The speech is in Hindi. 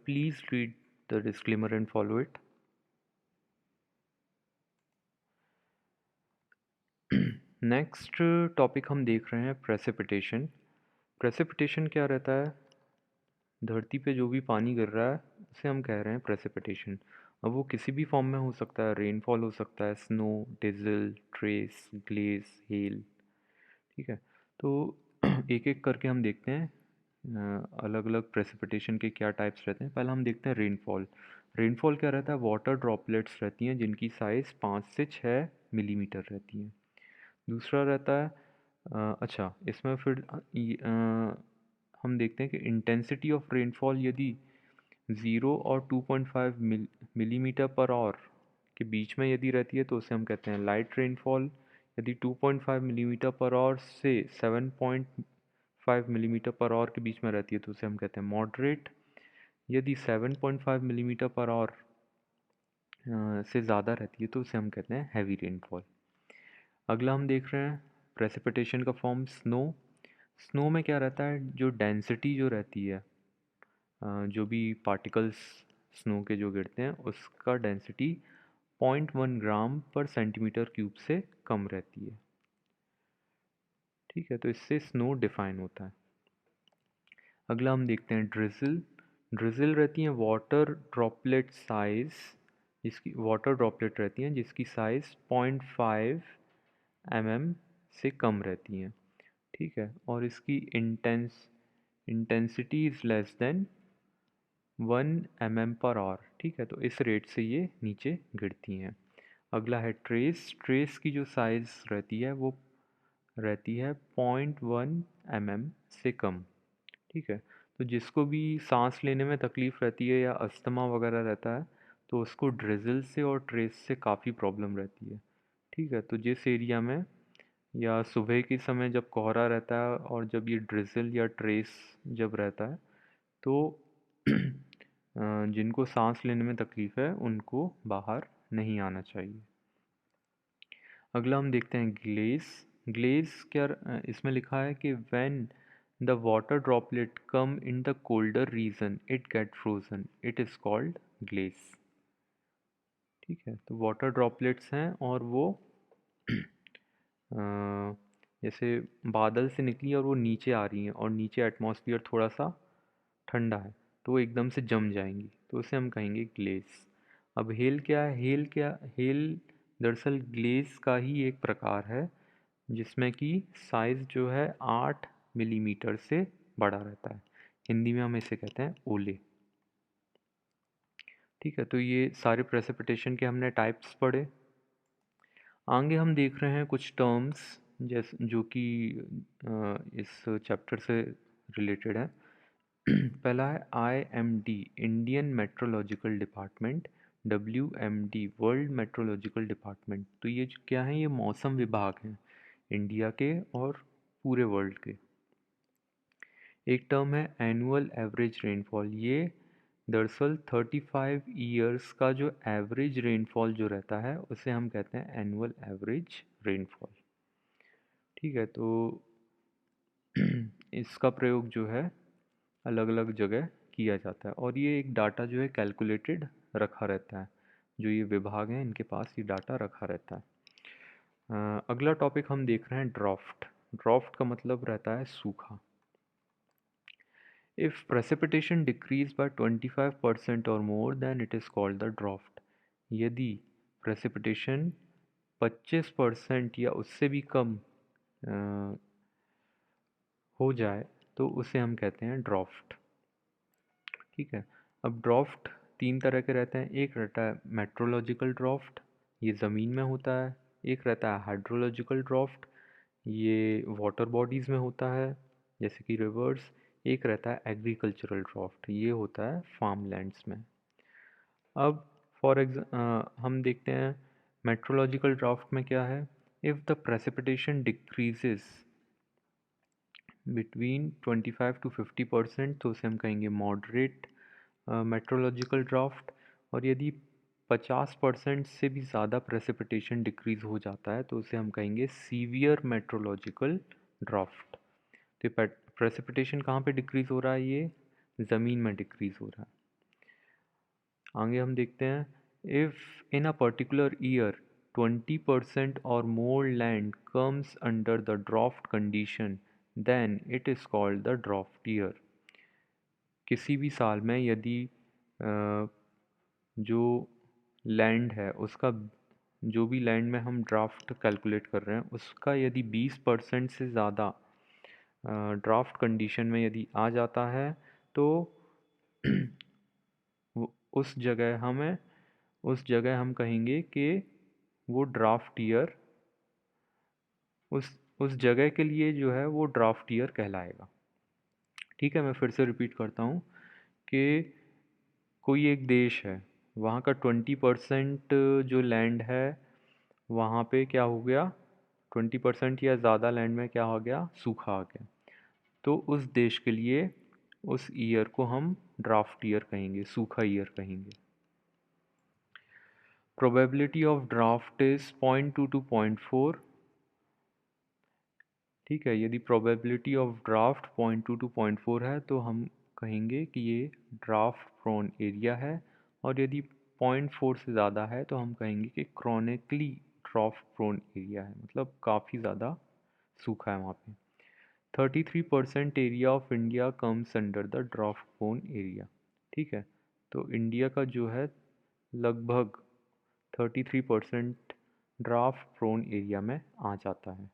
please read the disclaimer and follow it. Next topic हम देख रहे हैं प्रेसिपिटेशन। प्रेसिपिटेशन क्या रहता है? धरती पे जो भी पानी गिर रहा है उसे हम कह रहे हैं प्रेसिपिटेशन। अब वो किसी भी फॉर्म में हो सकता है, रेनफॉल हो सकता है, snow, drizzle, trace, glaze, hail. ठीक है, तो एक एक करके हम देखते हैं अलग अलग प्रेसिपिटेशन के क्या टाइप्स रहते हैं। पहले हम देखते हैं रेनफॉल। रेनफॉल क्या रहता है? वाटर ड्रॉपलेट्स रहती हैं जिनकी साइज़ 5 से 6 मिलीमीटर रहती है। दूसरा रहता है अच्छा, इसमें फिर हम देखते हैं कि इंटेंसिटी ऑफ रेनफॉल यदि 0 और 2.5 मिलीमीटर पर आवर के बीच में यदि रहती है तो उसे हम कहते हैं लाइट रेनफॉल। यदि 2.5 मिलीमीटर पर आवर से 7.5 मिलीमीटर पर आवर के बीच में रहती है तो उसे हम कहते हैं मॉडरेट। यदि 7.5 मिलीमीटर पर आवर से ज़्यादा रहती है तो उसे हम कहते हैं हैवी रेनफॉल। अगला हम देख रहे हैं प्रेसिपिटेशन का फॉर्म स्नो। स्नो में क्या रहता है? जो डेंसिटी जो रहती है, जो भी पार्टिकल्स स्नो के जो गिरते हैं उसका डेंसिटी 0.1 ग्राम पर सेंटीमीटर क्यूब से कम रहती है। ठीक है, तो इससे स्नो डिफाइन होता है। अगला हम देखते हैं ड्रिजल। ड्रिजल रहती हैं वाटर ड्रॉपलेट साइज, जिसकी वाटर ड्रॉपलेट रहती हैं जिसकी साइज़ 0.5 mm से कम रहती हैं। ठीक है, और इसकी intensity is less than 1 mm per hour. ठीक है, तो इस रेट से ये नीचे गिरती हैं। अगला है ट्रेस। ट्रेस की जो साइज़ रहती है वो रहती है 0.1 mm से कम। ठीक है, तो जिसको भी सांस लेने में तकलीफ़ रहती है या अस्थमा वगैरह रहता है तो उसको ड्रिजल से और ट्रेस से काफ़ी प्रॉब्लम रहती है। ठीक है, तो जिस एरिया में या सुबह के समय जब कोहरा रहता है और जब ये ड्रिजल या ट्रेस जब रहता है तो जिनको सांस लेने में तकलीफ़ है उनको बाहर नहीं आना चाहिए। अगला हम देखते हैं ग्लेज। ग्लेज क्या इसमें लिखा है कि when the water droplet come in the colder region it get frozen, it is called glaze. ठीक है, तो वाटर ड्रॉपलेट्स हैं और वो जैसे बादल से निकली और वो नीचे आ रही हैं और नीचे एटमॉस्फेयर थोड़ा सा ठंडा है तो वो एकदम से जम जाएंगी, तो उसे हम कहेंगे ग्लेज। अब हेल क्या है? हेल दरअसल ग्लेज का ही एक प्रकार है जिसमें कि साइज़ जो है 8 मिलीमीटर से बड़ा रहता है। हिंदी में हम इसे कहते हैं ओले। ठीक है, तो ये सारे प्रेसिपिटेशन के हमने टाइप्स पढ़े। आगे हम देख रहे हैं कुछ टर्म्स जैसे जो कि इस चैप्टर से रिलेटेड है। पहला है IMD, Indian meteorological department. WMD, world meteorological department. तो ये क्या है? ये मौसम विभाग हैं इंडिया के और पूरे वर्ल्ड के। एक टर्म है एनुअल एवरेज रेनफॉल। ये दरअसल 35 ईयर्स का जो एवरेज रेनफॉल जो रहता है उसे हम कहते हैं एनुअल एवरेज रेनफॉल। ठीक है, तो इसका प्रयोग जो है अलग अलग जगह किया जाता है और ये एक डाटा जो है कैलकुलेटेड रखा रहता है। जो ये विभाग हैं इनके पास ये डाटा रखा रहता है। अगला टॉपिक हम देख रहे हैं ड्राफ्ट। ड्राफ्ट का मतलब रहता है सूखा। If precipitation decrease by 25% or more then it is called the drought। यदि precipitation 25% या उससे भी कम हो जाए तो उसे हम कहते हैं ड्राफ्ट। ठीक है, अब ड्राफ्ट 3 तरह के रहते हैं। एक रहता है मेट्रोलॉजिकल ड्राफ्ट, ये ज़मीन में होता है। एक रहता है हाइड्रोलॉजिकल ड्राफ्ट, ये वाटर बॉडीज़ में होता है जैसे कि रिवर्स। एक रहता है एग्रीकल्चरल ड्राफ्ट, ये होता है फार्म लैंड्स में। अब हम देखते हैं मेट्रोलॉजिकल ड्राफ्ट में क्या है। If the precipitation decreases between 25 to 50% तो उसे हम कहेंगे मॉडरेट मेट्रोलॉजिकल ड्राफ्ट। और यदि 50% से भी ज़्यादा प्रेसिपिटेशन डिक्रीज़ हो जाता है तो उसे हम कहेंगे सीवियर मेट्रोलॉजिकल ड्राफ्ट। तो प्रेसिपिटेशन कहाँ पे डिक्रीज़ हो रहा है? ये ज़मीन में डिक्रीज़ हो रहा है। आगे हम देखते हैं if in a particular year 20% और more land comes under the drought condition then it is called the drought year. किसी भी साल में यदि जो लैंड है उसका, जो भी लैंड में हम ड्राफ्ट कैलकुलेट कर रहे हैं उसका यदि 20% से ज़्यादा ड्राफ्ट कंडीशन में यदि आ जाता है तो उस जगह हम कहेंगे कि वो ड्राफ्ट ईयर, उस जगह के लिए जो है वो ड्राफ्ट ईयर कहलाएगा। ठीक है, मैं फिर से रिपीट करता हूँ कि कोई एक देश है, वहाँ का 20% जो लैंड है वहाँ पे क्या हो गया, 20% या ज़्यादा लैंड में क्या हो गया, सूखा आ गया। तो उस देश के लिए उस ईयर को हम ड्राफ्ट ईयर कहेंगे, सूखा ईयर कहेंगे। Probability of draft is 0.2 to 0.4। ठीक है, यदि प्रोबेबिलिटी ऑफ ड्राफ्ट 0.2 to 0.4 है तो हम कहेंगे कि ये ड्राफ्ट प्रोन एरिया है, और यदि 0.4 से ज़्यादा है तो हम कहेंगे कि क्रॉनिकली ड्राफ्ट प्रोन एरिया है, मतलब काफ़ी ज़्यादा सूखा है वहाँ पे। 33% area of India comes under the drought prone area. ठीक है, तो इंडिया का जो है लगभग 33% ड्राफ्ट प्रोन एरिया में आ जाता है।